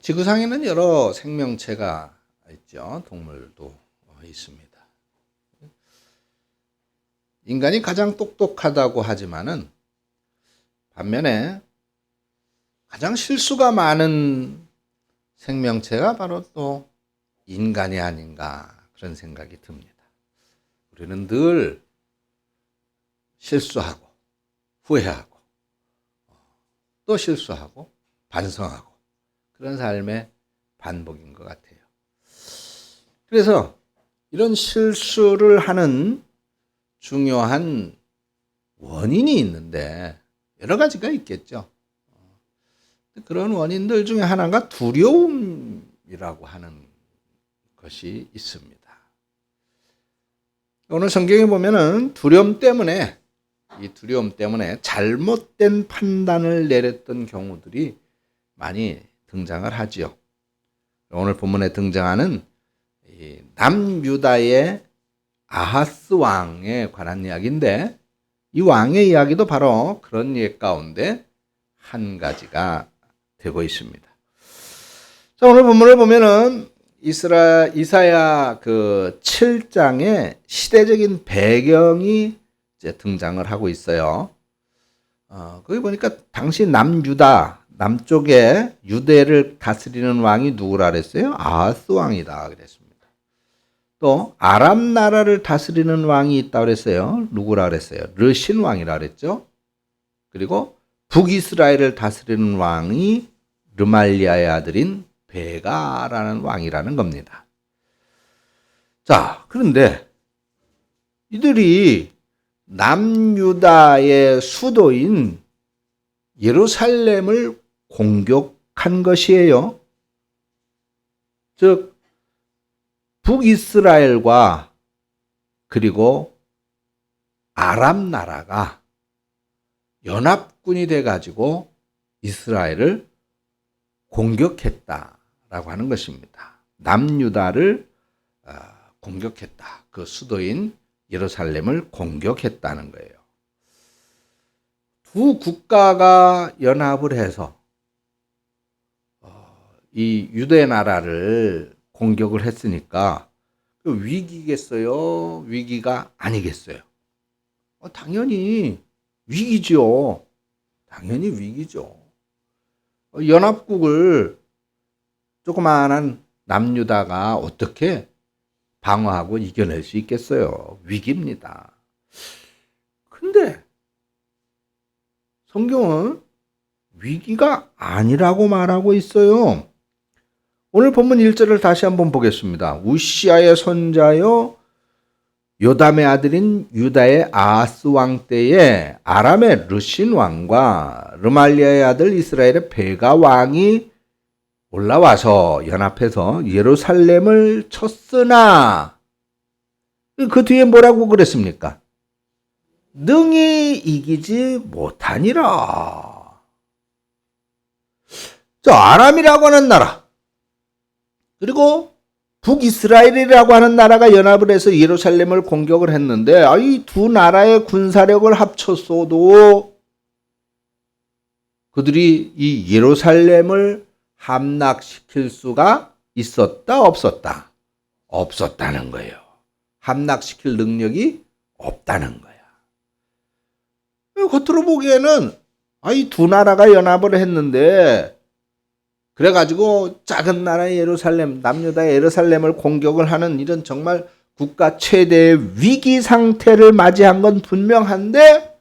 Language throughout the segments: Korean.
지구상에는 여러 생명체가 있죠. 동물도 있습니다. 인간이 가장 똑똑하다고 하지만은 반면에 가장 실수가 많은 생명체가 바로 또 인간이 아닌가 그런 생각이 듭니다. 우리는 늘 실수하고 후회하고 또 실수하고 반성하고 그런 삶의 반복인 것 같아요. 그래서 이런 실수를 하는 중요한 원인이 있는데 여러 가지가 있겠죠. 그런 원인들 중에 하나가 두려움이라고 하는 것이 있습니다. 오늘 성경에 보면은 두려움 때문에 잘못된 판단을 내렸던 경우들이 많이 등장을 하지요. 오늘 본문에 등장하는 남유다의 아하스 왕에 관한 이야기인데 이 왕의 이야기도 바로 그런 예 가운데 한 가지가 되고 있습니다. 자, 오늘 본문을 보면은 이사야 그 7장에 시대적인 배경이 이제 등장을 하고 있어요. 거기 보니까 당시 남쪽에 유대를 다스리는 왕이 누구라 그랬어요? 아하스 왕이다 그랬습니다. 또 아람 나라를 다스리는 왕이 있다 그랬어요. 누구라 그랬어요? 르신 왕이라 그랬죠. 그리고 북이스라엘을 다스리는 왕이 르말리아의 아들인 베가라는 왕이라는 겁니다. 자, 그런데 이들이 남유다의 수도인 예루살렘을 공격한 것이에요. 즉 북이스라엘과 그리고 아람 나라가 연합군이 돼가지고 이스라엘을 공격했다라고 하는 것입니다. 남유다를 공격했다. 그 수도인 예루살렘을 공격했다는 거예요. 두 국가가 연합을 해서 이 유대 나라를 공격을 했으니까 위기겠어요? 위기가 아니겠어요? 당연히 위기죠. 당연히 위기죠. 연합국을 조그마한 남유다가 어떻게 방어하고 이겨낼 수 있겠어요? 위기입니다. 근데 성경은 위기가 아니라고 말하고 있어요. 오늘 본문 1절을 다시 한번 보겠습니다. 우시아의 손자요 요담의 아들인 유다의 아하스 왕 때에 아람의 르신 왕과 르말리아의 아들 이스라엘의 베가 왕이 올라와서 연합해서 예루살렘을 쳤으나 그 뒤에 뭐라고 그랬습니까? 능히 이기지 못하니라. 아람이라고 하는 나라 그리고 북이스라엘이라고 하는 나라가 연합을 해서 예루살렘을 공격을 했는데 이 두 나라의 군사력을 합쳤어도 그들이 이 예루살렘을 함락시킬 수가 있었다 없었다? 없었다는 거예요. 함락시킬 능력이 없다는 거야. 겉으로 보기에는 이 두 나라가 연합을 했는데 그래가지고 작은 나라 예루살렘, 남유다의 예루살렘을 공격을 하는 이런 정말 국가 최대의 위기 상태를 맞이한 건 분명한데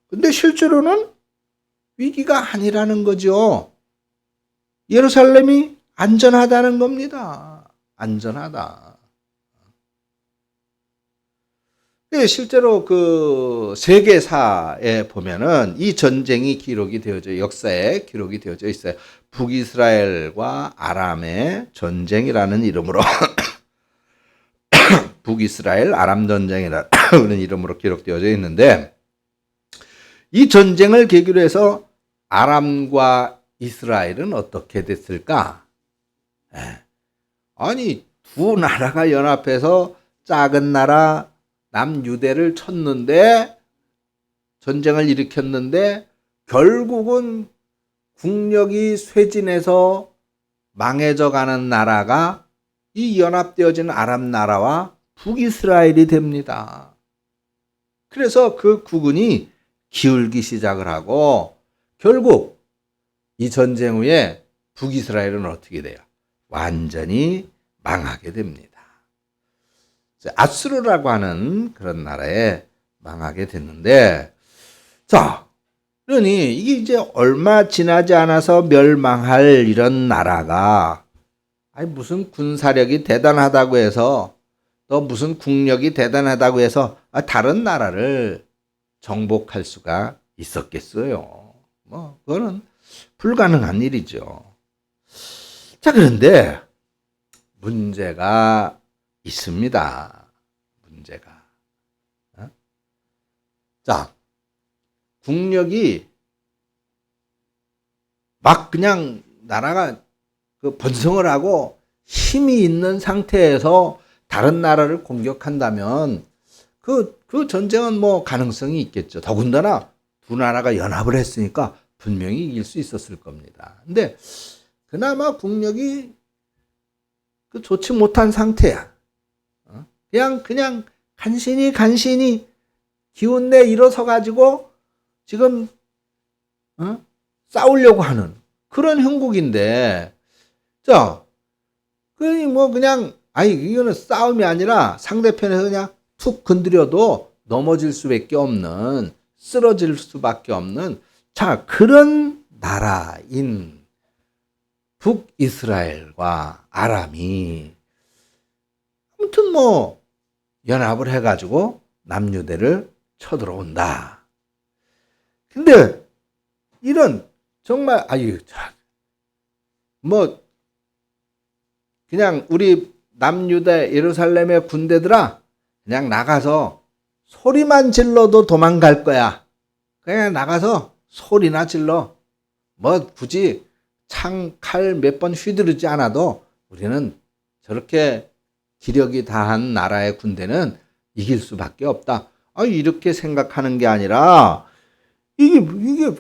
근데 실제로는 위기가 아니라는 거죠. 예루살렘이 안전하다는 겁니다. 안전하다. 실제로 그 세계사에 보면은 이 전쟁이 기록이 되어져 역사에 기록이 되어져 있어요. 북이스라엘과 아람의 전쟁이라는 이름으로 북이스라엘 아람 전쟁이라는 이름으로 기록되어져 있는데 이 전쟁을 계기로 해서 아람과 이스라엘은 어떻게 됐을까? 아니 두 나라가 연합해서 작은 나라 남유대를 쳤는데 전쟁을 일으켰는데 결국은 국력이 쇠진해서 망해져 가는 나라가 이 연합되어진 아랍 나라와 북이스라엘이 됩니다. 그래서 그 국군이 기울기 시작을 하고 결국 이 전쟁 후에 북이스라엘은 어떻게 돼요? 완전히 망하게 됩니다. 아수르라고 하는 그런 나라에 망하게 됐는데, 자, 그러니 이게 이제 얼마 지나지 않아서 멸망할 이런 나라가 아니 무슨 군사력이 대단하다고 해서 또 무슨 국력이 대단하다고 해서 다른 나라를 정복할 수가 있었겠어요. 뭐 그거는 불가능한 일이죠. 자, 그런데 문제가 있습니다. 문제가. 자, 국력이 막 그냥 나라가 번성을 하고 힘이 있는 상태에서 다른 나라를 공격한다면 그 전쟁은 뭐 가능성이 있겠죠. 더군다나 두 나라가 연합을 했으니까 분명히 이길 수 있었을 겁니다. 근데 그나마 국력이 좋지 못한 상태야. 그냥 간신히 기운내 일어서 가지고 지금 싸우려고 하는 그런 형국인데, 자, 뭐 그냥 이거는 싸움이 아니라 상대편에서 그냥 툭 건드려도 넘어질 수밖에 없는, 쓰러질 수밖에 없는, 자, 그런 나라인 북이스라엘과 아람이 아무튼 뭐 연합을 해가지고 남유대를 쳐들어온다. 근데 이런 정말 뭐 그냥 우리 남유대 예루살렘의 군대들아 그냥 나가서 소리만 질러도 도망갈 거야. 그냥 나가서 소리나 질러. 뭐 굳이 창, 칼 몇 번 휘두르지 않아도 우리는 저렇게 기력이 다한 나라의 군대는 이길 수밖에 없다. 이렇게 생각하는 게 아니라 이게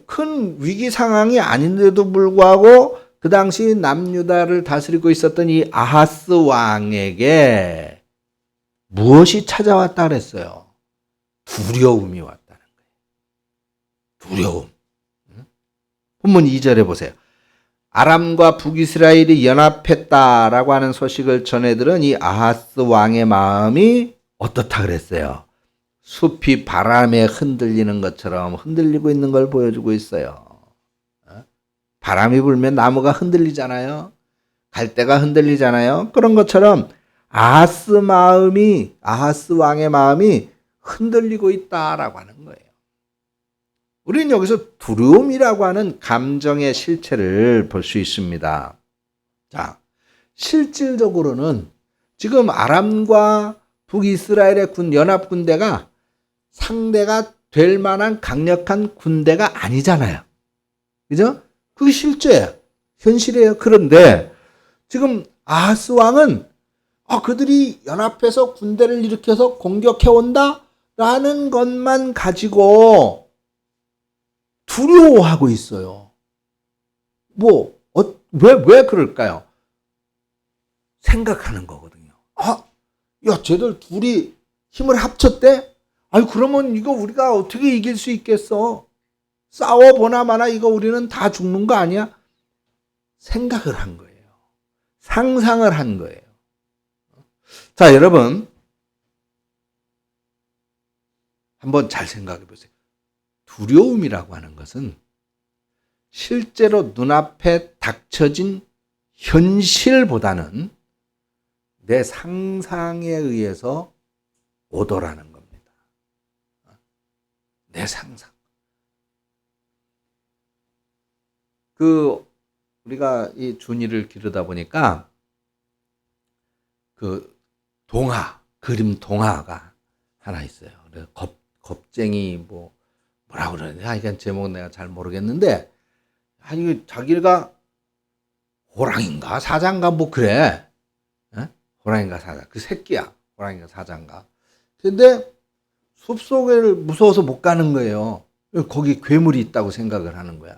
큰 위기 상황이 아닌데도 불구하고 그 당시 남유다를 다스리고 있었던 이 아하스 왕에게 무엇이 찾아왔다 그랬어요? 두려움이 왔다는 거예요. 두려움. 본문 2절에 보세요. 아람과 북이스라엘이 연합했다라고 하는 소식을 전해들은 이 아하스 왕의 마음이 어떻다 그랬어요? 숲이 바람에 흔들리는 것처럼 흔들리고 있는 걸 보여주고 있어요. 바람이 불면 나무가 흔들리잖아요. 갈대가 흔들리잖아요. 그런 것처럼 아하스 왕의 마음이 흔들리고 있다라고 하는 거예요. 우리는 여기서 두려움이라고 하는 감정의 실체를 볼 수 있습니다. 자, 실질적으로는 지금 아람과 북이스라엘의 연합 군대가 상대가 될 만한 강력한 군대가 아니잖아요. 그죠? 그게 실제예요. 현실이에요. 그런데 지금 아하스 왕은 그들이 연합해서 군대를 일으켜서 공격해온다라는 것만 가지고 두려워하고 있어요. 왜 그럴까요? 생각하는 거거든요. 쟤들 둘이 힘을 합쳤대? 그러면 이거 우리가 어떻게 이길 수 있겠어? 싸워보나 마나 이거 우리는 다 죽는 거 아니야? 생각을 한 거예요. 상상을 한 거예요. 자, 여러분. 한번 잘 생각해 보세요. 두려움이라고 하는 것은 실제로 눈앞에 닥쳐진 현실보다는 내 상상에 의해서 오더라는 겁니다. 내 상상. 우리가 이 준이를 기르다 보니까 그림 동화가 하나 있어요. 겁쟁이 뭐라 그러냐? 이건 제목은 내가 잘 모르겠는데, 이거 자기가 호랑인가 사자인가 그래. 호랑인가 사자. 그 새끼야. 호랑인가 사자인가. 근데 숲속을 무서워서 못 가는 거예요. 거기 괴물이 있다고 생각을 하는 거야.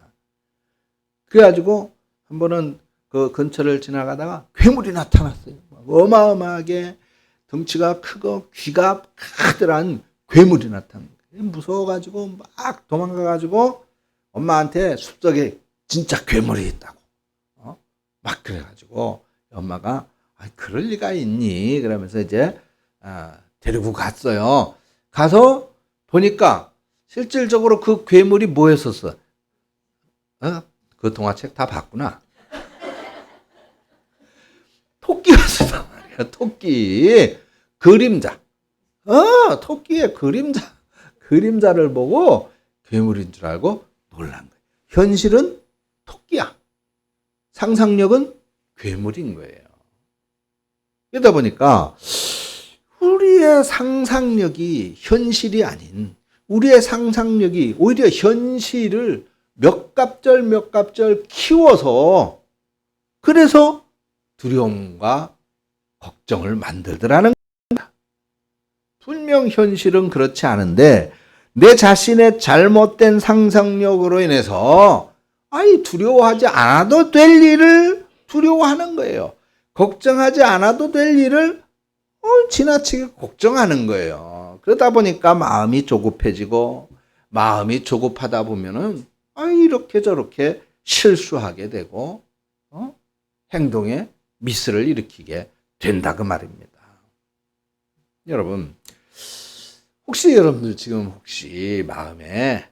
그래가지고 한 번은 그 근처를 지나가다가 괴물이 나타났어요. 어마어마하게 덩치가 크고 귀가 크더란 괴물이 나타난 거예요. 무서워가지고 막 도망가가지고 엄마한테 숲속에 진짜 괴물이 있다고 막 그래가지고 엄마가 그럴 리가 있니? 그러면서 이제 데리고 갔어요. 가서 보니까 실질적으로 그 괴물이 뭐였었어? 그 동화책 다 봤구나. 토끼였어. 토끼. 그림자. 토끼의 그림자를 보고 괴물인 줄 알고 놀란 거예요. 현실은 토끼야. 상상력은 괴물인 거예요. 그러다 보니까 우리의 상상력이 현실이 아닌, 우리의 상상력이 오히려 현실을 몇 갑절 키워서 그래서 두려움과 걱정을 만들더라는 겁니다. 분명 현실은 그렇지 않은데 내 자신의 잘못된 상상력으로 인해서 두려워하지 않아도 될 일을 두려워하는 거예요. 걱정하지 않아도 될 일을 지나치게 걱정하는 거예요. 그러다 보니까 마음이 조급해지고, 마음이 조급하다 보면은 이렇게 저렇게 실수하게 되고 행동에 미스를 일으키게 된다 그 말입니다. 여러분, 혹시 여러분들 지금 혹시 마음에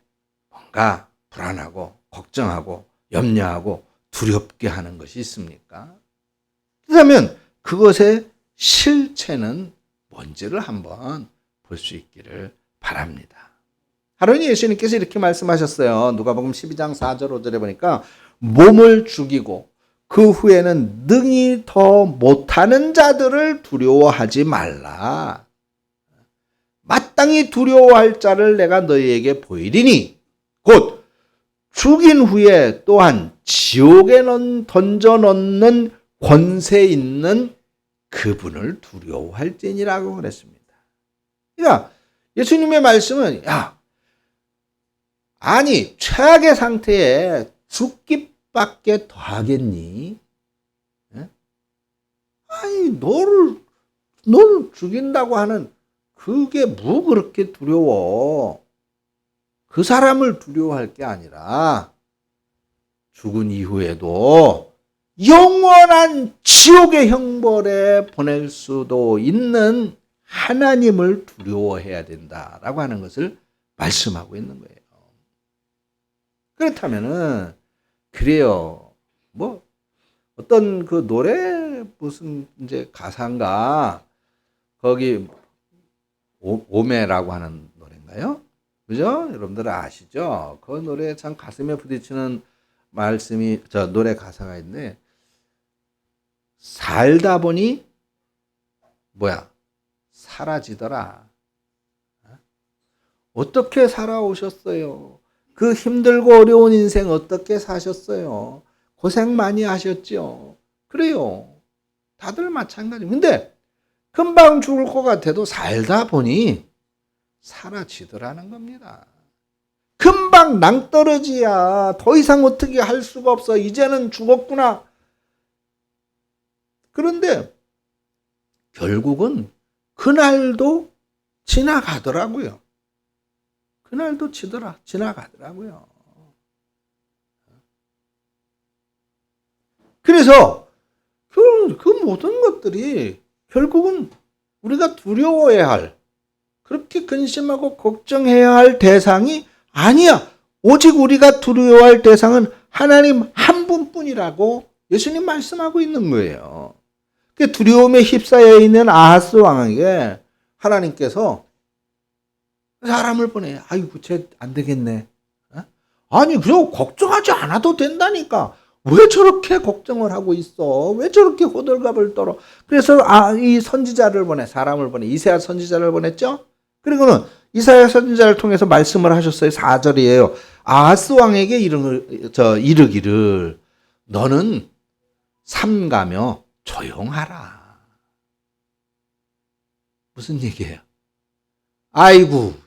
뭔가 불안하고 걱정하고 염려하고 두렵게 하는 것이 있습니까? 그렇다면 그것의 실체는 뭔지를 한번 볼 수 있기를 바랍니다. 하루니 예수님께서 이렇게 말씀하셨어요. 누가복음 12장 4절 5절에 보니까 몸을 죽이고 그 후에는 능히 더 못하는 자들을 두려워하지 말라. 마땅히 두려워할 자를 내가 너희에게 보이리니 곧 죽인 후에 또한 지옥에 던져 넣는 권세 있는 그분을 두려워할지니라고 그랬습니다. 그러니까 예수님의 말씀은 최악의 상태에 죽기밖에 더하겠니? 너를 죽인다고 하는 그게 뭐 그렇게 두려워? 그 사람을 두려워할 게 아니라 죽은 이후에도 영원한 지옥의 형벌에 보낼 수도 있는 하나님을 두려워해야 된다라고 하는 것을 말씀하고 있는 거예요. 그렇다면은 그래요. 어떤 그 노래 무슨 이제 가사인가 거기 오메라고 하는 노래인가요? 그죠? 여러분들 아시죠? 그 노래 참 가슴에 부딪히는 말씀이 노래 가사가 있는데 살다 보니 사라지더라. 어떻게 살아오셨어요? 그 힘들고 어려운 인생 어떻게 사셨어요? 고생 많이 하셨죠? 그래요. 다들 마찬가지예요. 근데 금방 죽을 것 같아도 살다 보니 사라지더라는 겁니다. 금방 낭떠러지야. 더 이상 어떻게 할 수가 없어. 이제는 죽었구나. 그런데 결국은 그날도 지나가더라고요. 그날도 지나가더라고요. 그래서 그 모든 것들이 결국은 우리가 두려워해야 할, 그렇게 근심하고 걱정해야 할 대상이 아니야. 오직 우리가 두려워할 대상은 하나님 한 분뿐이라고 예수님 말씀하고 있는 거예요. 그 두려움에 휩싸여 있는 아하스 왕에게 하나님께서 사람을 보내. 쟤 안 되겠네. 그래도 걱정하지 않아도 된다니까. 왜 저렇게 걱정을 하고 있어? 왜 저렇게 호들갑을 떨어? 그래서 이 선지자를 사람을 보내. 이사야 선지자를 보냈죠? 그리고는 이사야 선지자를 통해서 말씀을 하셨어요. 4절이에요. 아하스 왕에게 이르기를 너는 삼가며 조용하라. 무슨 얘기예요?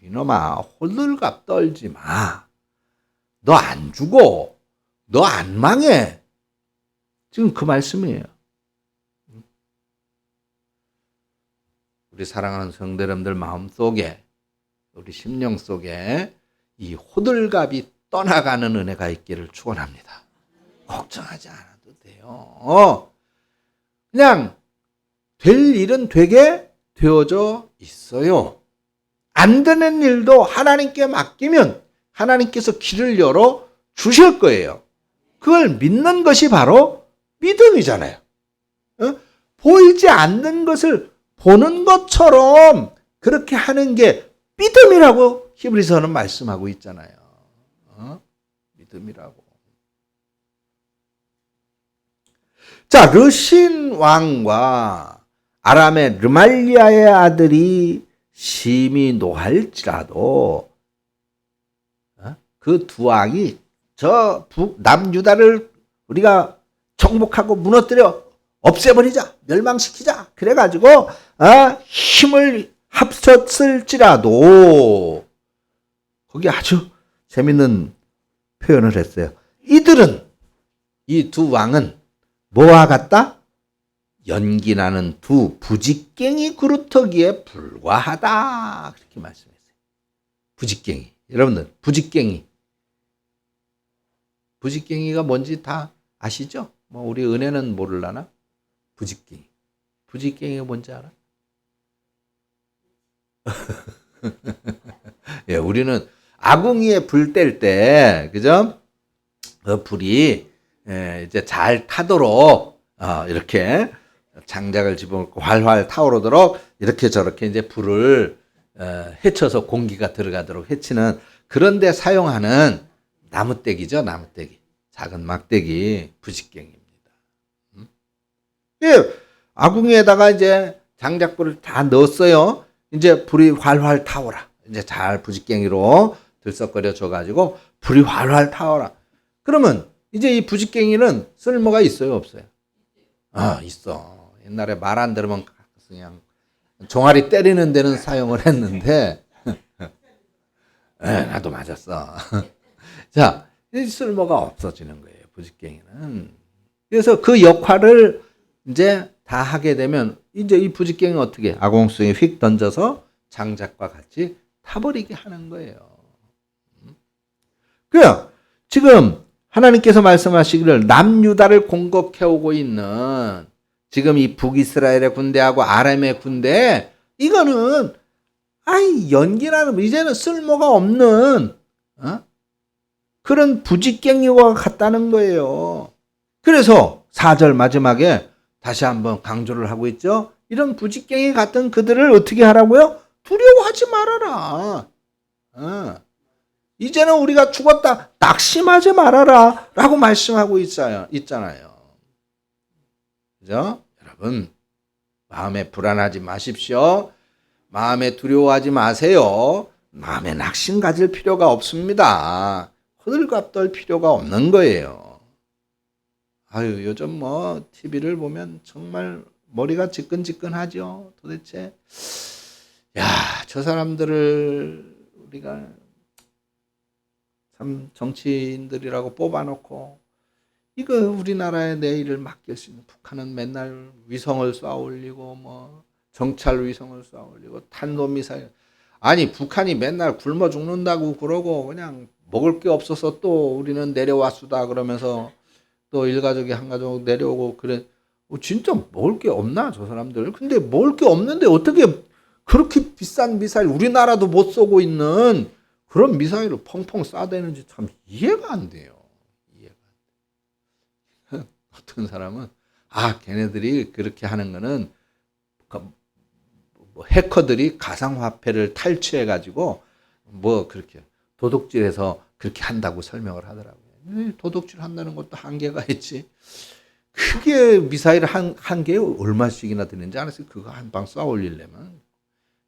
이놈아, 호들갑 떨지 마. 너 안 죽어. 너 안 망해. 지금 그 말씀이에요. 우리 사랑하는 성도님들 마음속에, 우리 심령 속에 이 호들갑이 떠나가는 은혜가 있기를 축원합니다. 걱정하지 않아도 돼요. 그냥 될 일은 되게 되어져 있어요. 안 되는 일도 하나님께 맡기면 하나님께서 길을 열어 주실 거예요. 그걸 믿는 것이 바로 믿음이잖아요. 보이지 않는 것을 보는 것처럼 그렇게 하는 게 믿음이라고 히브리서는 말씀하고 있잖아요. 믿음이라고. 자, 르신 왕과 아람의 르말리아의 아들이 심히 노할지라도 그 두 왕이 저 남유다를 우리가 정복하고 무너뜨려 없애버리자, 멸망시키자 그래가지고 힘을 합쳤을지라도 거기 아주 재밌는 표현을 했어요. 이들은, 이 두 왕은 뭐와 같다? 연기나는 두 부직갱이 그루터기에 불과하다. 그렇게 말씀했어요. 부직갱이. 여러분들 부직갱이가 뭔지 다 아시죠? 뭐 우리 은혜는 모를라나? 부직갱이가 뭔지 알아? 예, 우리는 아궁이에 불 뗄 때, 그죠? 그 불이 이제 잘 타도록 이렇게 장작을 집어넣고 활활 타오르도록 이렇게 저렇게 이제 불을 헤쳐서 공기가 들어가도록 헤치는 그런 데 사용하는 나무떼기죠, 나무떼기. 작은 막대기, 부직갱이입니다. 예, 아궁이에다가 이제 장작불을 다 넣었어요. 이제 불이 활활 타오라. 이제 잘 부직갱이로 들썩거려 줘가지고 불이 활활 타오라. 그러면 이제 이 부직갱이는 쓸모가 있어요, 없어요? 있어. 옛날에 말 안 들으면 그냥 종아리 때리는 데는 사용을 했는데, 나도 맞았어. 자, 쓸모가 없어지는 거예요, 부직갱이는. 그래서 그 역할을 이제 다 하게 되면 이제 이 부직갱이 어떻게 아궁성에 휙 던져서 장작과 같이 타버리게 하는 거예요. 그래요. 지금 하나님께서 말씀하시기를 남유다를 공격해오고 있는 지금 이 북이스라엘의 군대하고 아람의 군대, 이거는 연기라는 이제는 쓸모가 없는 그런 부직갱이와 같다는 거예요. 그래서 4절 마지막에 다시 한번 강조를 하고 있죠. 이런 부직갱이 같은 그들을 어떻게 하라고요? 두려워하지 말아라. 이제는 우리가 죽었다. 낙심하지 말아라. 라고 말씀하고 있잖아요. 그죠? 여러분, 마음에 불안하지 마십시오. 마음에 두려워하지 마세요. 마음에 낙심 가질 필요가 없습니다. 호들갑 떨 필요가 없는 거예요. 요즘 뭐 TV를 보면 정말 머리가 지끈지끈하죠. 도대체 저 사람들을 우리가 참 정치인들이라고 뽑아놓고 이거 우리나라의 내일을 맡길 수 있는, 북한은 맨날 위성을 쏘아 올리고 뭐 정찰 위성을 쏘아 올리고 탄도미사일, 아니 북한이 맨날 굶어 죽는다고 그러고 그냥 먹을 게 없어서 또 우리는 내려왔수다 그러면서 또 일가족이 한가족 내려오고 그래. 진짜 먹을 게 없나 저 사람들. 근데 먹을 게 없는데 어떻게 그렇게 비싼 미사일, 우리나라도 못 쏘고 있는 그런 미사일을 펑펑 쏴대는지 참 이해가 안 돼요. 이해가 안 돼. 어떤 사람은 걔네들이 그렇게 하는 거는 뭐 해커들이 가상화폐를 탈취해 가지고 뭐 그렇게 도둑질해서 그렇게 한다고 설명을 하더라고요. 도둑질 한다는 것도 한계가 있지. 그게 미사일 한 개에 얼마씩이나 드는지 알았어요. 그거 한 방 쏴 올리려면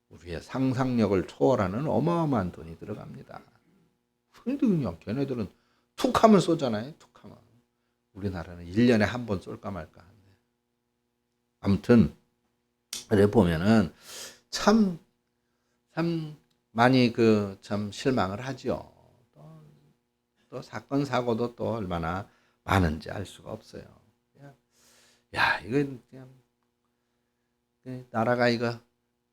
우리의 상상력을 초월하는 어마어마한 돈이 들어갑니다. 근데 그냥 걔네들은 툭 하면 쏘잖아요. 툭 하면. 우리나라는 1년에 한 번 쏠까 말까 한데. 아무튼 그래 보면은 참 많이 참 실망을 하죠. 또 사건 사고도 또 얼마나 많은지 알 수가 없어요. 야, 이건 그냥 나라가 이거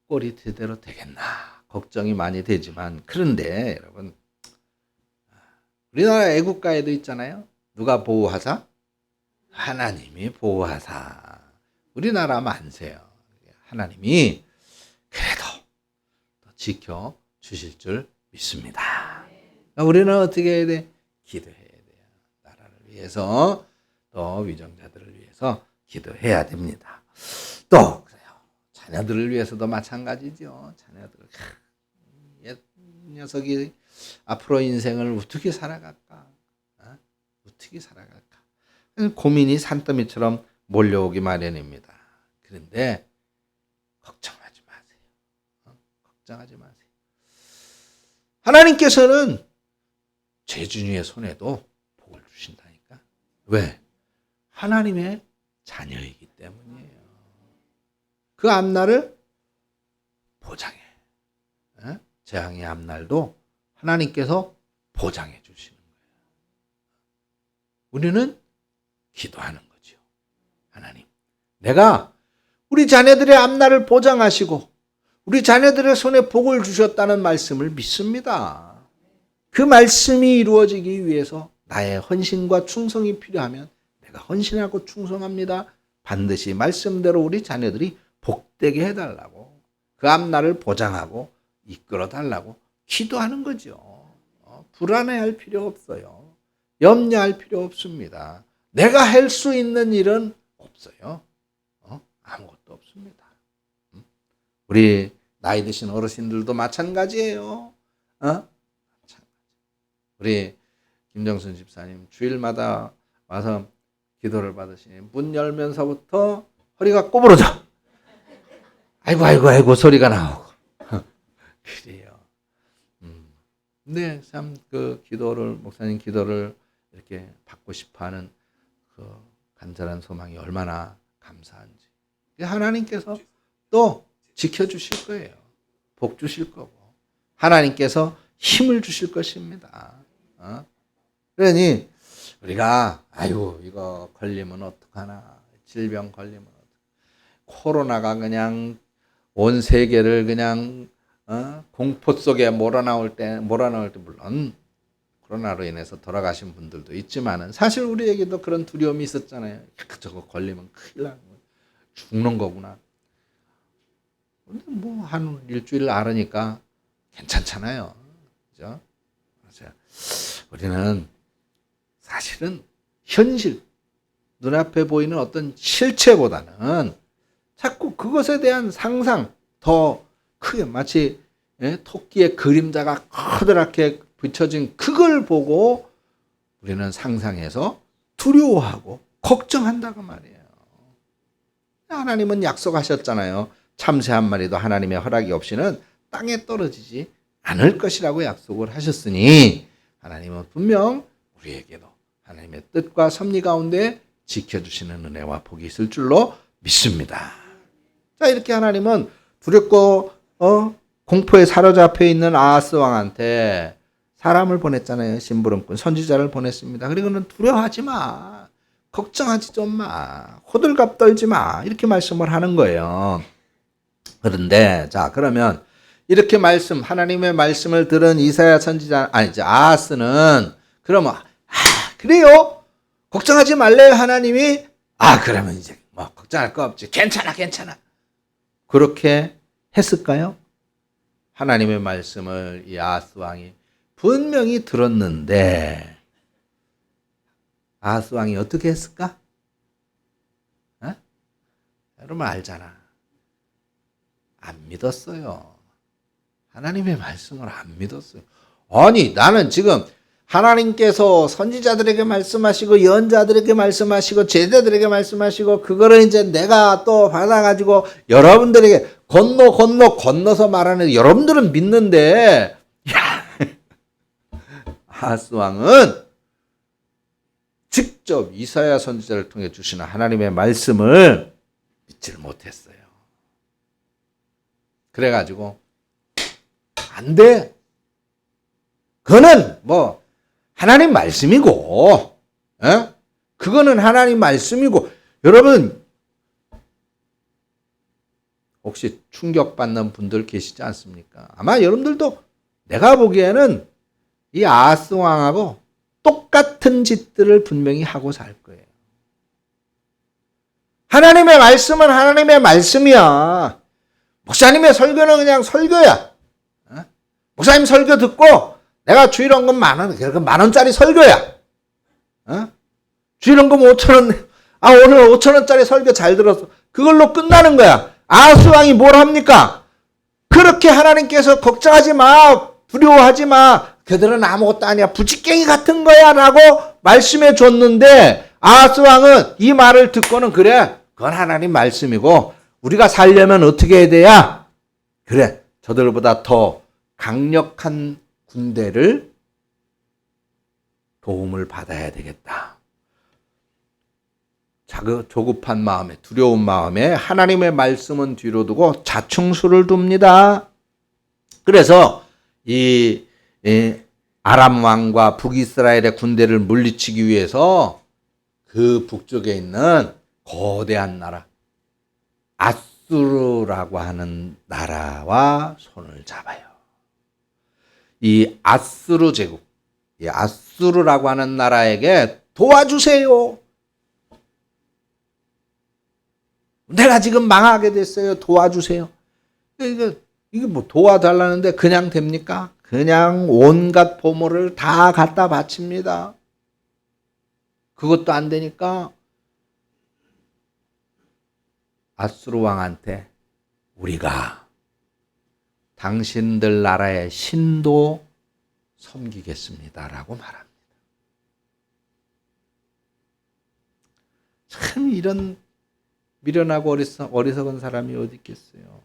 꼴이 제대로 되겠나 걱정이 많이 되지만, 그런데 여러분, 우리나라 애국가에도 있잖아요. 누가 보호하사? 하나님이 보호하사. 우리나라 만세요. 하나님이 그래도 지켜 주실 줄 믿습니다. 우리는 어떻게 해야 돼? 기도해야 돼요. 나라를 위해서, 또 위정자들을 위해서 기도해야 됩니다. 또 그래요. 자녀들을 위해서도 마찬가지죠. 자녀들, 이 녀석이 앞으로 인생을 어떻게 살아갈까? 어떻게 살아갈까? 고민이 산더미처럼 몰려오기 마련입니다. 그런데 걱정하지 마세요. 걱정하지 마세요. 하나님께서는 재준이의 손에도 복을 주신다니까. 왜? 하나님의 자녀이기 때문이에요. 그 앞날을 보장해. 재앙의 앞날도 하나님께서 보장해 주시는 거예요. 우리는 기도하는 거죠. 하나님, 내가 우리 자녀들의 앞날을 보장하시고 우리 자녀들의 손에 복을 주셨다는 말씀을 믿습니다. 그 말씀이 이루어지기 위해서 나의 헌신과 충성이 필요하면 내가 헌신하고 충성합니다. 반드시 말씀대로 우리 자녀들이 복되게 해달라고, 그 앞날을 보장하고 이끌어달라고 기도하는 거죠. 불안해할 필요 없어요. 염려할 필요 없습니다. 내가 할 수 있는 일은 없어요. 아무것도 없습니다. 우리 나이 드신 어르신들도 마찬가지예요. 우리 김정순 집사님 주일마다 와서 기도를 받으시니 문 열면서부터 허리가 꼬부러져. 아이고 소리가 나오고. 그래요. 근데 참 그 기도를, 목사님 기도를 이렇게 받고 싶어하는 그 간절한 소망이 얼마나 감사한지. 하나님께서 또 지켜주실 거예요. 복 주실 거고 하나님께서 힘을 주실 것입니다. 그러니 우리가 이거 걸리면 어떡하나, 질병 걸리면 코로나가 그냥 온 세계를 그냥 공포 속에 몰아넣을 때 물론 코로나로 인해서 돌아가신 분들도 있지만은 사실 우리에게도 그런 두려움이 있었잖아요. 저거 걸리면 큰일 나는 거야. 죽는 거구나. 근데 뭐 한 일주일 앓으니까 괜찮잖아요. 그죠? 그래서 우리는 사실은 현실, 눈앞에 보이는 어떤 실체보다는 자꾸 그것에 대한 상상, 더 크게 마치 토끼의 그림자가 커다랗게 비춰진 그걸 보고 우리는 상상해서 두려워하고 걱정한다고 말이에요. 하나님은 약속하셨잖아요. 참새 한 마리도 하나님의 허락이 없이는 땅에 떨어지지 않을 것이라고 약속을 하셨으니 하나님은 분명 우리에게도 하나님의 뜻과 섭리 가운데 지켜주시는 은혜와 복이 있을 줄로 믿습니다. 자, 이렇게 하나님은 두렵고 공포에 사로잡혀 있는 아하스 왕한테 사람을 보냈잖아요. 심부름꾼 선지자를 보냈습니다. 그리고는 두려워하지 마, 걱정하지 좀 마, 호들갑 떨지 마, 이렇게 말씀을 하는 거예요. 그런데 자, 그러면 이렇게 하나님의 말씀을 들은 이사야 선지자, 아하스는 그러면 그래요? 걱정하지 말래요, 하나님이? 그러면 이제 뭐 걱정할 거 없지. 괜찮아. 그렇게 했을까요? 하나님의 말씀을 이 아하스 왕이 분명히 들었는데 아하스 왕이 어떻게 했을까? 여러분 알잖아. 안 믿었어요. 하나님의 말씀을 안 믿었어요. 아니, 나는 지금 하나님께서 선지자들에게 말씀하시고 예언자들에게 말씀하시고 제자들에게 말씀하시고 그거를 이제 내가 또 받아가지고 여러분들에게 건너서 말하는, 여러분들은 믿는데 아하스 왕은 직접 이사야 선지자를 통해 주시는 하나님의 말씀을 믿지를 못했어요. 그래가지고 안 돼. 그거는 뭐 하나님 말씀이고 그거는 하나님 말씀이고, 여러분 혹시 충격받는 분들 계시지 않습니까? 아마 여러분들도 내가 보기에는 이 아하스 왕하고 똑같은 짓들을 분명히 하고 살 거예요. 하나님의 말씀은 하나님의 말씀이야. 목사님의 설교는 그냥 설교야. 목사님 설교 듣고 내가 주일원금 10,000원, 그러니까 10,000원짜리 설교야. 주일원금 5,000원, 오늘 5,000원짜리 설교 잘 들었어. 그걸로 끝나는 거야. 아하스 왕이 뭘 합니까? 그렇게 하나님께서 걱정하지 마, 두려워하지 마, 그들은 아무것도 아니야, 부지깽이 같은 거야 라고 말씀해 줬는데, 아하스 왕은 이 말을 듣고는 그래, 그건 하나님 말씀이고 우리가 살려면 어떻게 해야 돼야? 그래, 저들보다 더 강력한 군대를 도움을 받아야 되겠다. 조급한 마음에, 두려운 마음에 하나님의 말씀은 뒤로 두고 자충수를 둡니다. 그래서 이 아람 왕과 북이스라엘의 군대를 물리치기 위해서 그 북쪽에 있는 거대한 나라 아수르라고 하는 나라와 손을 잡아요. 이 아수르 제국, 이 아수르라고 하는 나라에게 도와주세요. 내가 지금 망하게 됐어요. 도와주세요. 이게 뭐 도와달라는데 그냥 됩니까? 그냥 온갖 보물을 다 갖다 바칩니다. 그것도 안 되니까 아수르 왕한테 우리가 당신들 나라의 신도 섬기겠습니다라고 말합니다. 참 이런 미련하고 어리석은 사람이 어디 있겠어요.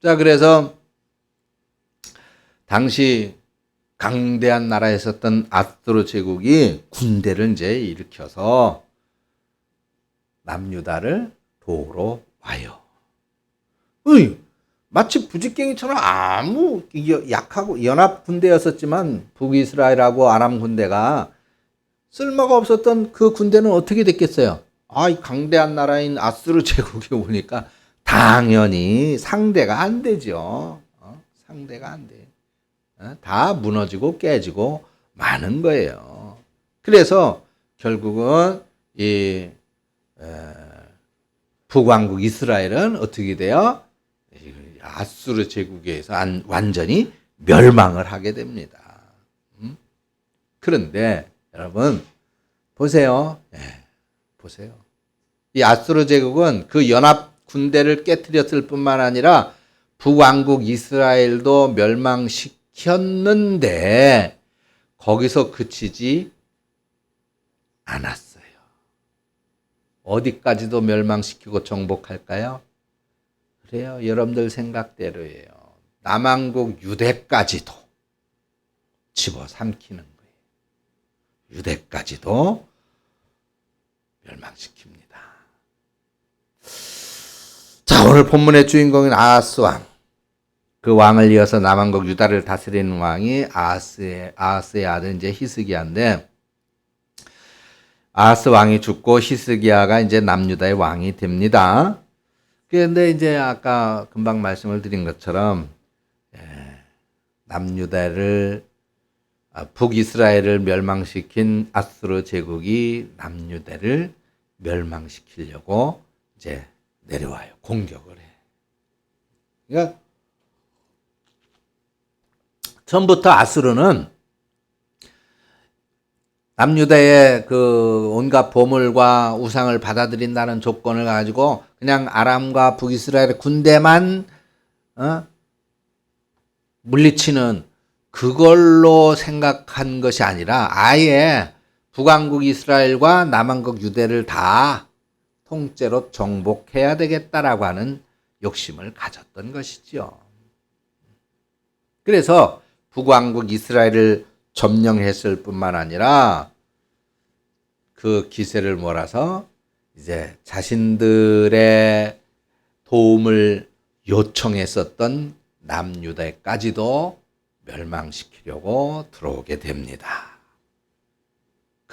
자, 그래서 당시 강대한 나라에 있었던 아수르 제국이 군대를 이제 일으켜서 남유다를 도우러 와요. 마치 부지깽이처럼 아무 약하고 연합 군대였었지만 북이스라엘하고 아람 군대가 쓸모가 없었던 그 군대는 어떻게 됐겠어요? 이 강대한 나라인 아수르 제국이 오니까 당연히 상대가 안 되죠. 상대가 안 돼. 다 무너지고 깨지고 마는 거예요. 그래서 결국은 이 북왕국 이스라엘은 어떻게 돼요? 아수르 제국에 의해서 완전히 멸망을 하게 됩니다. 그런데 여러분 보세요. 보세요. 이 아수르 제국은 그 연합 군대를 깨뜨렸을 뿐만 아니라 북왕국 이스라엘도 멸망시켰는데 거기서 그치지 않았어요. 어디까지도 멸망시키고 정복할까요? 그래요. 여러분들 생각대로예요. 남왕국 유대까지도 집어삼키는 거예요. 유대까지도 멸망시킵니다. 자, 오늘 본문의 주인공인 아하스 왕. 그 왕을 이어서 남왕국 유다를 다스리는 왕이 아하스의 아들 이제 히스기야인데, 아하스 왕이 죽고 히스기야가 이제 남유다의 왕이 됩니다. 그런데 이제 아까 금방 말씀을 드린 것처럼 남유다를 북이스라엘을 멸망시킨 아수르 제국이 남유다를 멸망시키려고 이제 내려와요. 공격을 해. 그러니까 처음부터 아수르는 남유다의 그 온갖 보물과 우상을 받아들인다는 조건을 가지고 그냥 아람과 북이스라엘의 군대만 물리치는 그걸로 생각한 것이 아니라 아예 북왕국 이스라엘과 남왕국 유대를 다 통째로 정복해야 되겠다라고 하는 욕심을 가졌던 것이죠. 그래서 북왕국 이스라엘을 점령했을 뿐만 아니라 그 기세를 몰아서 이제 자신들의 도움을 요청했었던 남유다까지도 멸망시키려고 들어오게 됩니다.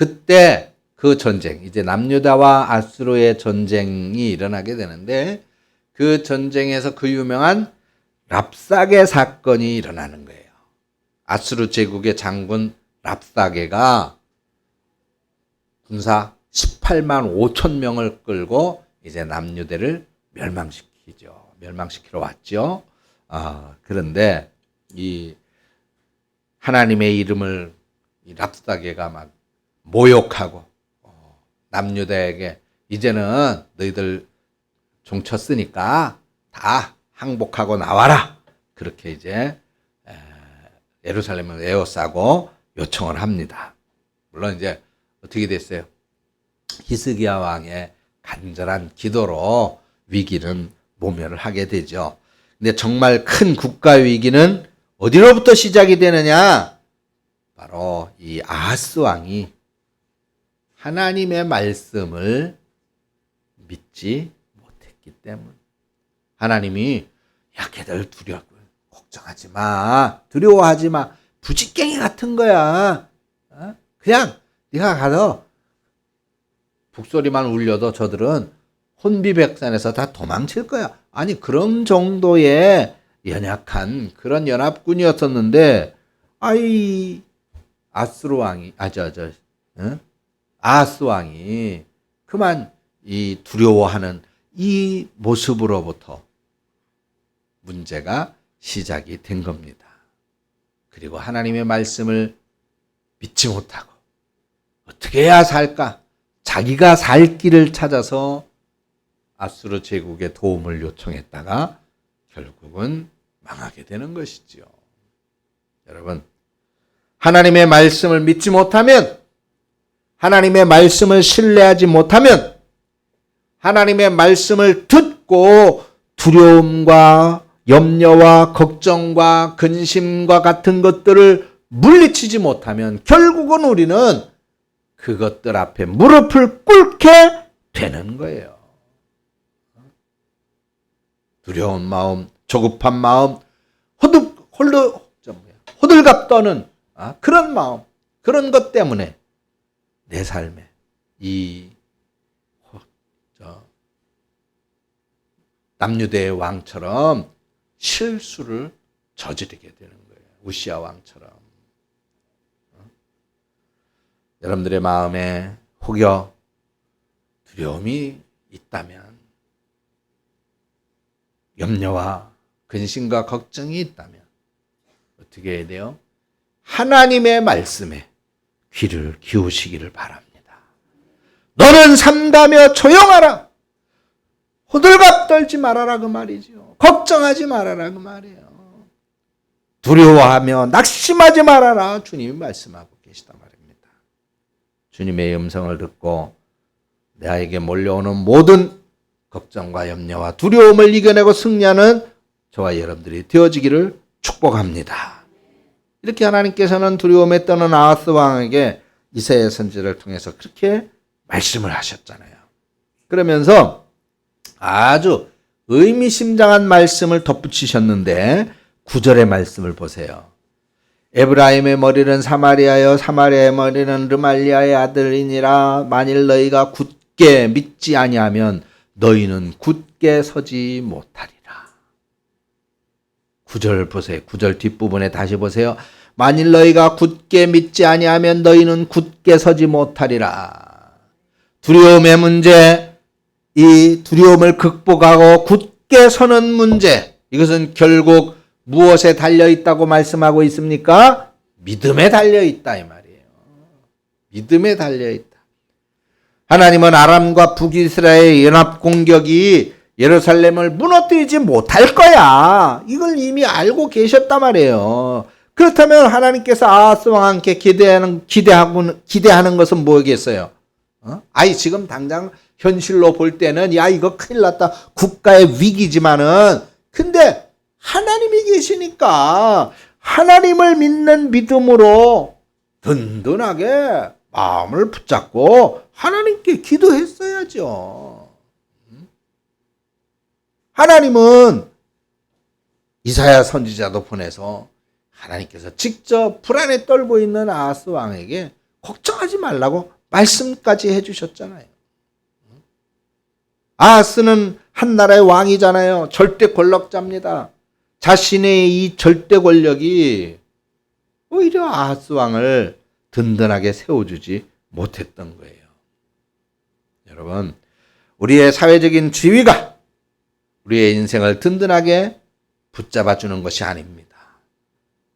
그때 그 전쟁, 이제 남유다와 아수르의 전쟁이 일어나게 되는데 그 전쟁에서 그 유명한 랍사게 사건이 일어나는 거예요. 아수르 제국의 장군 랍사게가 군사 18만 5천 명을 끌고 이제 남유대를 멸망시키러 왔죠. 그런데 이 하나님의 이름을 이 랍사게가 막 모욕하고 남유대에게 이제는 너희들 종쳤으니까 다 항복하고 나와라. 그렇게 이제 예루살렘을 에워싸고 요청을 합니다. 물론 이제 어떻게 됐어요? 히스기야 왕의 간절한 기도로 위기는 모면을 하게 되죠. 근데 정말 큰 국가 위기는 어디로부터 시작이 되느냐? 바로 이 아하스 왕이 하나님의 말씀을 믿지 못했기 때문. 하나님이 야 걔들 걱정하지 마, 두려워하지 마, 부지깽이 같은 거야. 그냥 네가 가서 북소리만 울려도 저들은 혼비백산에서 다 도망칠 거야. 아니 그런 정도의 연약한 그런 연합군이었었는데 아하스 왕이 그만 이 두려워하는 이 모습으로부터 문제가 시작이 된 겁니다. 그리고 하나님의 말씀을 믿지 못하고 어떻게 해야 살까? 자기가 살 길을 찾아서 아수르 제국의 도움을 요청했다가 결국은 망하게 되는 것이지요. 여러분, 하나님의 말씀을 믿지 못하면, 하나님의 말씀을 신뢰하지 못하면, 하나님의 말씀을 듣고 두려움과 염려와 걱정과 근심과 같은 것들을 물리치지 못하면 결국은 우리는 그것들 앞에 무릎을 꿇게 되는 거예요. 두려운 마음, 조급한 마음, 호들갑 떠는 그런 마음, 그런 것 때문에 내 삶에 남유대의 왕처럼 실수를 저지르게 되는 거예요. 우시야 왕처럼. 여러분들의 마음에 혹여 두려움이 있다면, 염려와 근심과 걱정이 있다면 어떻게 해야 돼요? 하나님의 말씀에 귀를 기우시기를 바랍니다. 너는 삼가며 조용하라. 호들갑 떨지 말아라 그 말이죠. 걱정하지 말아라 그 말이에요. 두려워하며 낙심하지 말아라. 주님이 말씀하고 계시단 말입니다. 주님의 음성을 듣고 나에게 몰려오는 모든 걱정과 염려와 두려움을 이겨내고 승리하는 저와 여러분들이 되어지기를 축복합니다. 이렇게 하나님께서는 두려움에 떠는 아하스 왕에게 이사야 선지자를 통해서 그렇게 말씀을 하셨잖아요. 그러면서 아주 의미심장한 말씀을 덧붙이셨는데 9절의 말씀을 보세요. 에브라임의 머리는 사마리아여 사마리아의 머리는 르말리아의 아들이니라. 만일 너희가 굳게 믿지 아니하면 너희는 굳게 서지 못하리라. 9절 보세요. 9절 뒷부분에 다시 보세요. 만일 너희가 굳게 믿지 아니하면 너희는 굳게 서지 못하리라. 두려움의 문제, 이 두려움을 극복하고 굳게 서는 문제, 이것은 결국 무엇에 달려있다고 말씀하고 있습니까? 믿음에 달려있다 이 말이에요. 믿음에 달려있다. 하나님은 아람과 북이스라엘의 연합 공격이 예루살렘을 무너뜨리지 못할 거야. 이걸 이미 알고 계셨단 말이에요. 그렇다면 하나님께서 아하스 왕께 기대하는 것은 뭐겠어요? 지금 당장 현실로 볼 때는 야 이거 큰일 났다. 국가의 위기지만은 근데 하나님이 계시니까 하나님을 믿는 믿음으로 든든하게 마음을 붙잡고 하나님께 기도했어야죠. 하나님은 이사야 선지자도 보내서 하나님께서 직접 불안에 떨고 있는 아하스 왕에게 걱정하지 말라고 말씀까지 해주셨잖아요. 아하스는 한 나라의 왕이잖아요. 절대 권력자입니다. 자신의 이 절대 권력이 오히려 아하스 왕을 든든하게 세워주지 못했던 거예요. 여러분, 우리의 사회적인 지위가 우리의 인생을 든든하게 붙잡아주는 것이 아닙니다.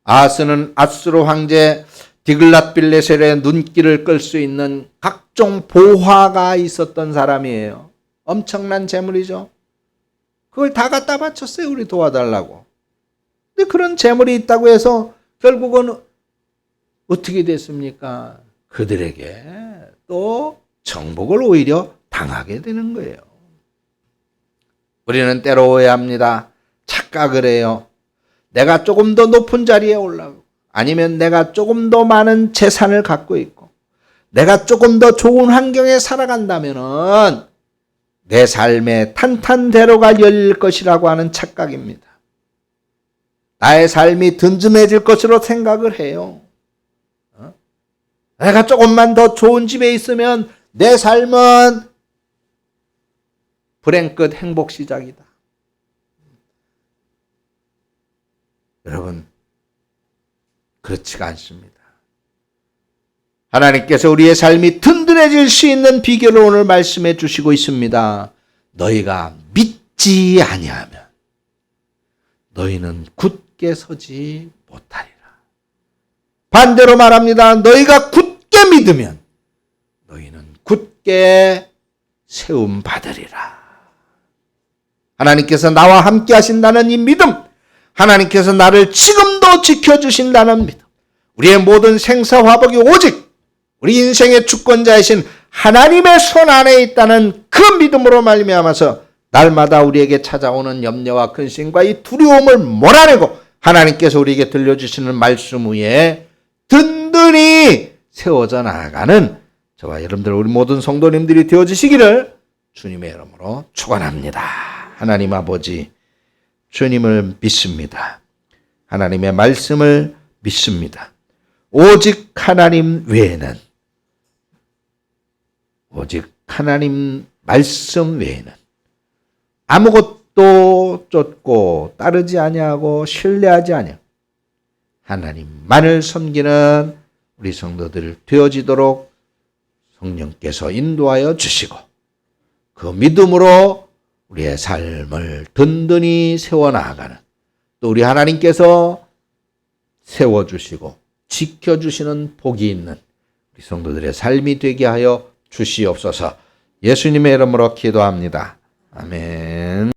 아하스는 아수르 황제 디글랏빌레셀의 눈길을 끌 수 있는 각종 보화가 있었던 사람이에요. 엄청난 재물이죠. 그걸 다 갖다 바쳤어요. 우리 도와달라고. 근데 그런 재물이 있다고 해서 결국은 어떻게 됐습니까? 그들에게 또 정복을 오히려 당하게 되는 거예요. 우리는 때로 오해합니다. 착각을 해요. 내가 조금 더 높은 자리에 올라가고, 아니면 내가 조금 더 많은 재산을 갖고 있고, 내가 조금 더 좋은 환경에 살아간다면은 내 삶의 탄탄대로가 열릴 것이라고 하는 착각입니다. 나의 삶이 든든해질 것으로 생각을 해요. 내가 조금만 더 좋은 집에 있으면 내 삶은 불행 끝 행복 시작이다. 여러분, 그렇지가 않습니다. 하나님께서 우리의 삶이 든든해질 수 있는 비결을 오늘 말씀해 주시고 있습니다. 너희가 믿지 아니하면 너희는 굳게 서지 못하리라. 반대로 말합니다. 너희가 굳게 믿으면 너희는 굳게 세움 받으리라. 하나님께서 나와 함께 하신다는 이 믿음, 하나님께서 나를 지금도 지켜주신다는 믿음, 우리의 모든 생사화복이 오직 우리 인생의 주권자이신 하나님의 손 안에 있다는 그 믿음으로 말미암아서 날마다 우리에게 찾아오는 염려와 근심과 이 두려움을 몰아내고 하나님께서 우리에게 들려주시는 말씀 위에 든든히 세워져 나아가는 저와 여러분들, 우리 모든 성도님들이 되어주시기를 주님의 이름으로 축원합니다. 하나님 아버지, 주님을 믿습니다. 하나님의 말씀을 믿습니다. 오직 하나님 외에는, 오직 하나님 말씀 외에는 아무것도 쫓고 따르지 아니하고 신뢰하지 아니하고 하나님만을 섬기는 우리 성도들 되어지도록 성령께서 인도하여 주시고, 그 믿음으로 우리의 삶을 든든히 세워나가는, 또 우리 하나님께서 세워주시고 지켜주시는 복이 있는 우리 성도들의 삶이 되게 하여 주시옵소서. 예수님의 이름으로 기도합니다. 아멘.